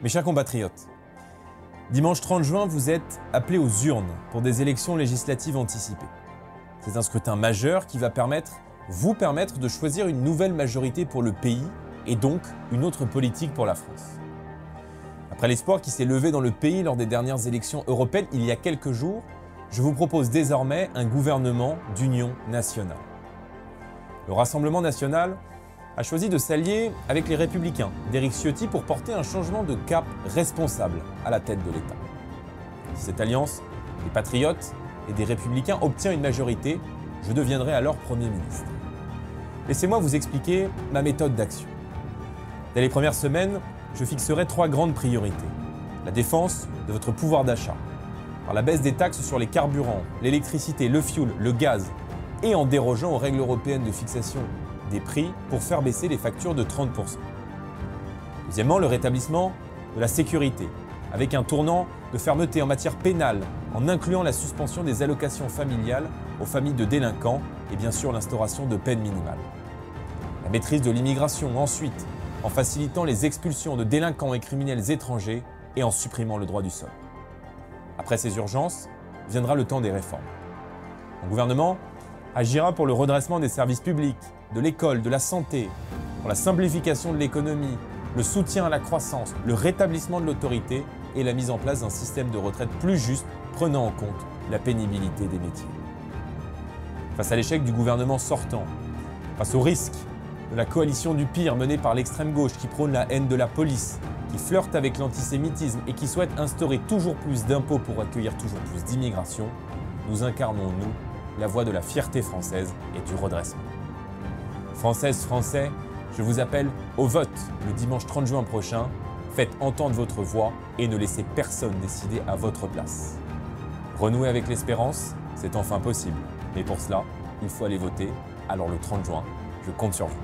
Mes chers compatriotes, dimanche 30 juin, vous êtes appelés aux urnes pour des élections législatives anticipées. C'est un scrutin majeur qui va vous permettre de choisir une nouvelle majorité pour le pays et donc une autre politique pour la France. Après l'espoir qui s'est levé dans le pays lors des dernières élections européennes il y a quelques jours, je vous propose désormais un gouvernement d'union nationale. Le Rassemblement national a choisi de s'allier avec les Républicains d'Éric Ciotti pour porter un changement de cap responsable à la tête de l'État. Si cette alliance des Patriotes et des Républicains obtient une majorité, je deviendrai alors Premier ministre. Laissez-moi vous expliquer ma méthode d'action. Dès les premières semaines, je fixerai 3 grandes priorités. La défense de votre pouvoir d'achat, par la baisse des taxes sur les carburants, l'électricité, le fioul, le gaz, et en dérogeant aux règles européennes de fixation des prix pour faire baisser les factures de 30%. Deuxièmement, le rétablissement de la sécurité, avec un tournant de fermeté en matière pénale, en incluant la suspension des allocations familiales aux familles de délinquants et bien sûr l'instauration de peines minimales. La maîtrise de l'immigration ensuite, en facilitant les expulsions de délinquants et criminels étrangers et en supprimant le droit du sol. Après ces urgences, viendra le temps des réformes. Mon gouvernement agira pour le redressement des services publics, de l'école, de la santé, pour la simplification de l'économie, le soutien à la croissance, le rétablissement de l'autorité et la mise en place d'un système de retraite plus juste prenant en compte la pénibilité des métiers. Face à l'échec du gouvernement sortant, face au risque de la coalition du pire menée par l'extrême gauche qui prône la haine de la police, qui flirte avec l'antisémitisme et qui souhaite instaurer toujours plus d'impôts pour accueillir toujours plus d'immigration, nous incarnons, nous, la voie de la fierté française et du redressement. Françaises, Français, je vous appelle au vote le dimanche 30 juin prochain. Faites entendre votre voix et ne laissez personne décider à votre place. Renouer avec l'espérance, c'est enfin possible. Mais pour cela, il faut aller voter. Alors le 30 juin, je compte sur vous.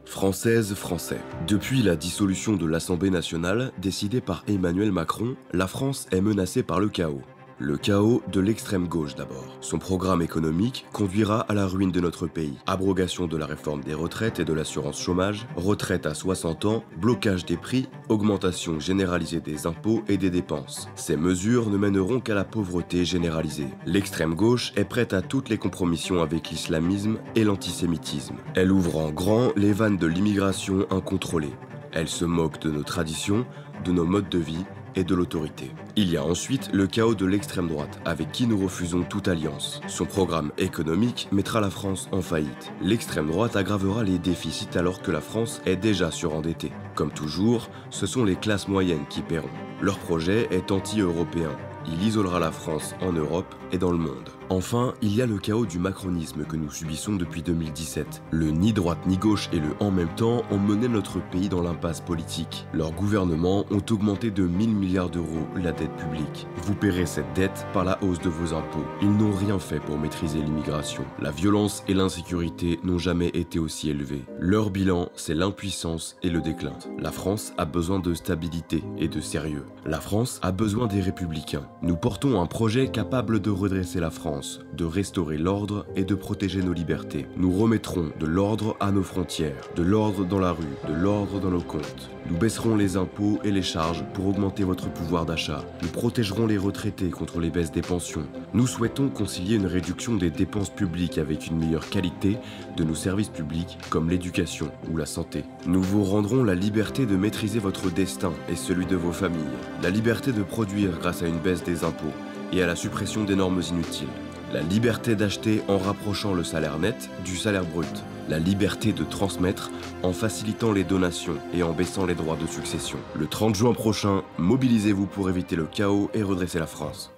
Françaises, Français. Depuis la dissolution de l'Assemblée nationale, décidée par Emmanuel Macron, la France est menacée par le chaos. Le chaos de l'extrême gauche d'abord. Son programme économique conduira à la ruine de notre pays. Abrogation de la réforme des retraites et de l'assurance chômage, retraite à 60 ans, blocage des prix, augmentation généralisée des impôts et des dépenses. Ces mesures ne mèneront qu'à la pauvreté généralisée. L'extrême gauche est prête à toutes les compromissions avec l'islamisme et l'antisémitisme. Elle ouvre en grand les vannes de l'immigration incontrôlée. Elle se moque de nos traditions, de nos modes de vie et de l'autorité. Il y a ensuite le chaos de l'extrême droite, avec qui nous refusons toute alliance. Son programme économique mettra la France en faillite. L'extrême droite aggravera les déficits alors que la France est déjà surendettée. Comme toujours, ce sont les classes moyennes qui paieront. Leur projet est anti-européen. Il isolera la France en Europe et dans le monde. Enfin, il y a le chaos du macronisme que nous subissons depuis 2017. Le ni droite ni gauche et le en même temps ont mené notre pays dans l'impasse politique. Leurs gouvernements ont augmenté de 1000 milliards d'euros la dette publique. Vous paierez cette dette par la hausse de vos impôts. Ils n'ont rien fait pour maîtriser l'immigration. La violence et l'insécurité n'ont jamais été aussi élevées. Leur bilan, c'est l'impuissance et le déclin. La France a besoin de stabilité et de sérieux. La France a besoin des républicains. Nous portons un projet capable de redresser la France, de restaurer l'ordre et de protéger nos libertés. Nous remettrons de l'ordre à nos frontières, de l'ordre dans la rue, de l'ordre dans nos comptes. Nous baisserons les impôts et les charges pour augmenter votre pouvoir d'achat. Nous protégerons les retraités contre les baisses des pensions. Nous souhaitons concilier une réduction des dépenses publiques avec une meilleure qualité de nos services publics comme l'éducation ou la santé. Nous vous rendrons la liberté de maîtriser votre destin et celui de vos familles. La liberté de produire grâce à une baisse des impôts et à la suppression des normes inutiles. La liberté d'acheter en rapprochant le salaire net du salaire brut. La liberté de transmettre en facilitant les donations et en baissant les droits de succession. Le 30 juin prochain, mobilisez-vous pour éviter le chaos et redresser la France.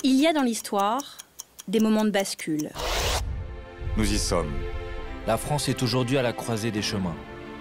Il y a dans l'histoire des moments de bascule. Nous y sommes. La France est aujourd'hui à la croisée des chemins.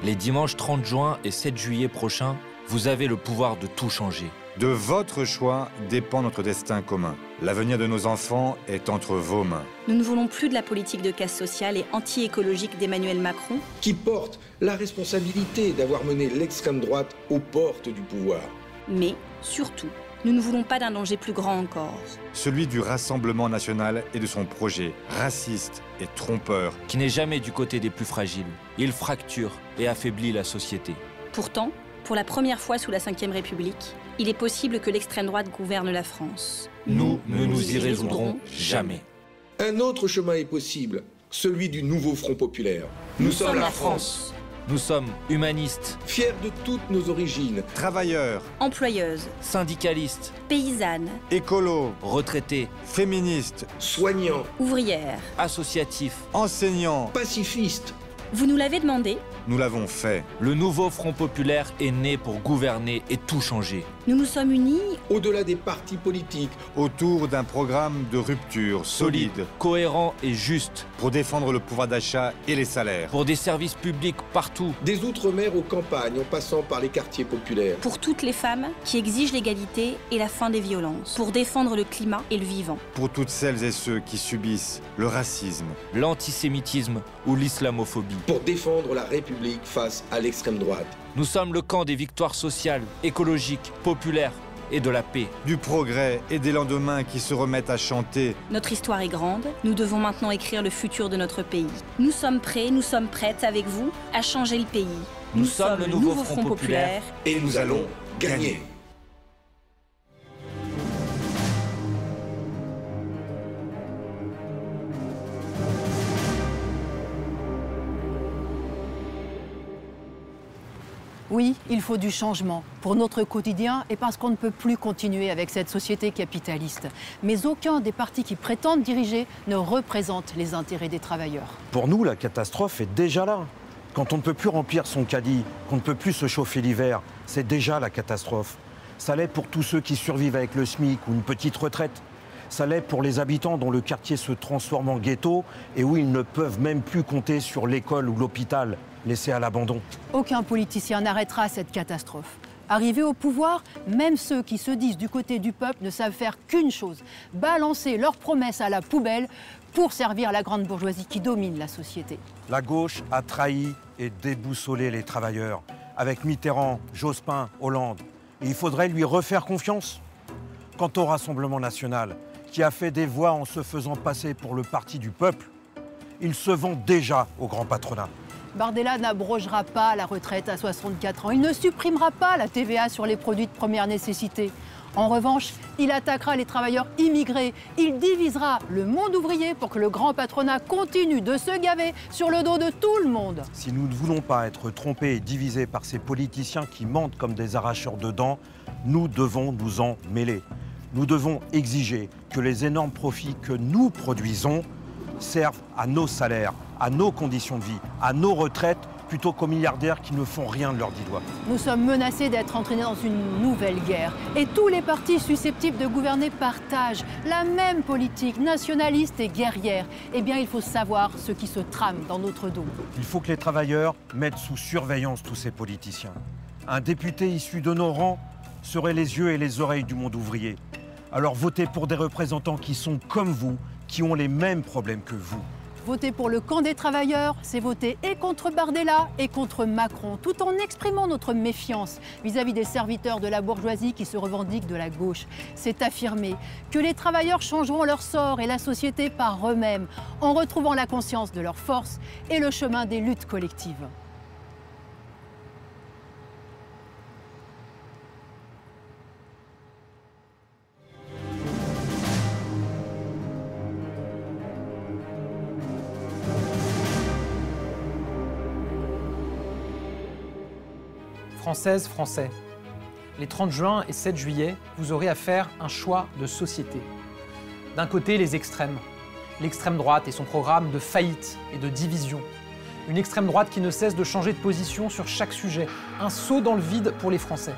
Les dimanches 30 juin et 7 juillet prochains, Vous avez le pouvoir de tout changer. De votre choix dépend notre destin commun. L'avenir de nos enfants est entre vos mains. Nous ne voulons plus de la politique de casse sociale et anti-écologique d'Emmanuel Macron. Qui porte la responsabilité d'avoir mené l'extrême droite aux portes du pouvoir. Mais, surtout, nous ne voulons pas d'un danger plus grand encore. Celui du Rassemblement national et de son projet raciste et trompeur. Qui n'est jamais du côté des plus fragiles. Il fracture et affaiblit la société. Pourtant, pour la première fois sous la Ve République, il est possible que l'extrême droite gouverne la France. Nous ne nous y résoudrons jamais. Un autre chemin est possible, celui du nouveau Front populaire. Nous sommes la France. Nous sommes humanistes, Fiers de toutes nos origines, Travailleurs, Employeuses, syndicalistes, paysannes, écolos, retraités, féministes, soignants, ouvrières. associatifs. enseignants. pacifistes. Vous nous l'avez demandé, Nous l'avons fait. Le nouveau Front populaire est né pour gouverner et tout changer. nous nous sommes unis Au-delà des partis politiques, Autour d'un programme de rupture solide cohérent et juste, pour défendre le pouvoir d'achat et les salaires. pour des services publics partout. des outre-mer aux campagnes en passant par les quartiers populaires. pour toutes les femmes qui exigent l'égalité et la fin des violences, pour défendre le climat et le vivant. Pour toutes celles et ceux qui subissent le racisme. L'antisémitisme ou l'islamophobie. Pour défendre la République face à l'extrême droite. Nous sommes le camp des victoires sociales, écologiques, populaires et de la paix. Du progrès et des lendemains qui se remettent à chanter. Notre histoire est grande, nous devons maintenant écrire le futur de notre pays. Nous sommes prêts, nous sommes prêtes avec vous à changer le pays. Nous sommes le nouveau Front populaire. Et nous allons gagner. Oui, il faut du changement pour notre quotidien et parce qu'on ne peut plus continuer avec cette société capitaliste. Mais aucun des partis qui prétendent diriger ne représente les intérêts des travailleurs. Pour nous, la catastrophe est déjà là. Quand on ne peut plus remplir son caddie, qu'on ne peut plus se chauffer l'hiver, c'est déjà la catastrophe. Ça l'est pour tous ceux qui survivent avec le SMIC ou une petite retraite. Ça l'est pour les habitants dont le quartier se transforme en ghetto et où ils ne peuvent même plus compter sur l'école ou l'hôpital, laissés à l'abandon. Aucun politicien n'arrêtera cette catastrophe. Arrivés au pouvoir, même ceux qui se disent du côté du peuple ne savent faire qu'une chose, balancer leurs promesses à la poubelle pour servir la grande bourgeoisie qui domine la société. La gauche a trahi et déboussolé les travailleurs. Avec Mitterrand, Jospin, Hollande. Et il faudrait lui refaire confiance. Quant au Rassemblement national, qui a fait des voix en se faisant passer pour le parti du peuple, il se vend déjà au grand patronat. Bardella n'abrogera pas la retraite à 64 ans. Il ne supprimera pas la TVA sur les produits de première nécessité. En revanche, il attaquera les travailleurs immigrés. Il divisera le monde ouvrier pour que le grand patronat continue de se gaver sur le dos de tout le monde. Si nous ne voulons pas être trompés et divisés par ces politiciens qui mentent comme des arracheurs de dents, nous devons nous en mêler. Nous devons exiger que les énormes profits que nous produisons servent à nos salaires, à nos conditions de vie, à nos retraites, plutôt qu'aux milliardaires qui ne font rien de leurs 10 doigts. Nous sommes menacés d'être entraînés dans une nouvelle guerre. Et tous les partis susceptibles de gouverner partagent la même politique nationaliste et guerrière. Eh bien, il faut savoir ce qui se trame dans notre dos. Il faut que les travailleurs mettent sous surveillance tous ces politiciens. Un député issu de nos rangs serait les yeux et les oreilles du monde ouvrier. Alors votez pour des représentants qui sont comme vous, qui ont les mêmes problèmes que vous. Voter pour le camp des travailleurs, c'est voter et contre Bardella et contre Macron, tout en exprimant notre méfiance vis-à-vis des serviteurs de la bourgeoisie qui se revendiquent de la gauche. C'est affirmer que les travailleurs changeront leur sort et la société par eux-mêmes, en retrouvant la conscience de leur force et le chemin des luttes collectives. Françaises, Français, les 30 juin et 7 juillet, vous aurez à faire un choix de société. D'un côté, les extrêmes. L'extrême droite et son programme de faillite et de division. Une extrême droite qui ne cesse de changer de position sur chaque sujet. Un saut dans le vide pour les Français.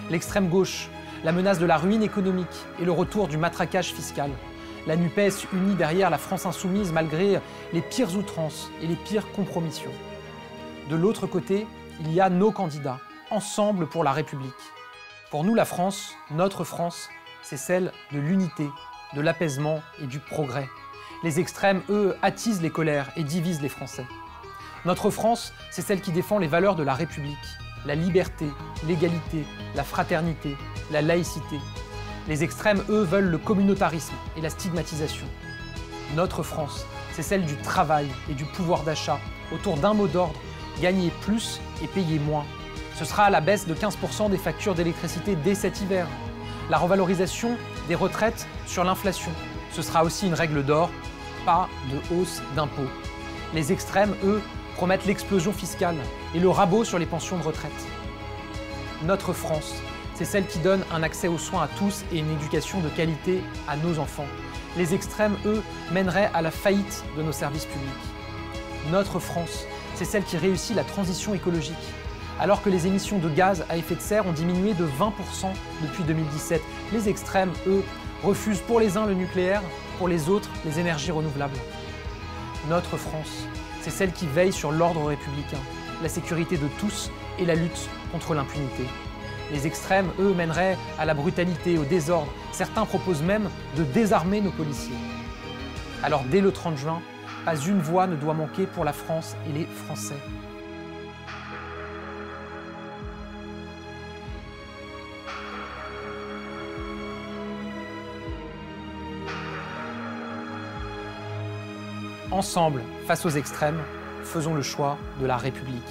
L'extrême gauche, la menace de la ruine économique et le retour du matraquage fiscal. La NUPES unie derrière la France insoumise malgré les pires outrances et les pires compromissions. De l'autre côté, il y a nos candidats, ensemble pour la République. Pour nous, la France, notre France, c'est celle de l'unité, de l'apaisement et du progrès. Les extrêmes, eux, attisent les colères et divisent les Français. Notre France, c'est celle qui défend les valeurs de la République, la liberté, l'égalité, la fraternité, la laïcité. Les extrêmes, eux, veulent le communautarisme et la stigmatisation. Notre France, c'est celle du travail et du pouvoir d'achat, autour d'un mot d'ordre, gagner plus et payer moins. Ce sera la baisse de 15% des factures d'électricité dès cet hiver. La revalorisation des retraites sur l'inflation. Ce sera aussi une règle d'or, pas de hausse d'impôts. Les extrêmes, eux, promettent l'explosion fiscale et le rabot sur les pensions de retraite. Notre France, c'est celle qui donne un accès aux soins à tous et une éducation de qualité à nos enfants. Les extrêmes, eux, mèneraient à la faillite de nos services publics. Notre France, c'est celle qui réussit la transition écologique. Alors que les émissions de gaz à effet de serre ont diminué de 20% depuis 2017, les extrêmes, eux, refusent pour les uns le nucléaire, pour les autres les énergies renouvelables. Notre France, c'est celle qui veille sur l'ordre républicain, la sécurité de tous et la lutte contre l'impunité. Les extrêmes, eux, mèneraient à la brutalité, au désordre. Certains proposent même de désarmer nos policiers. Alors dès le 30 juin, pas une voix ne doit manquer pour la France et les Français. Ensemble, face aux extrêmes, faisons le choix de la République.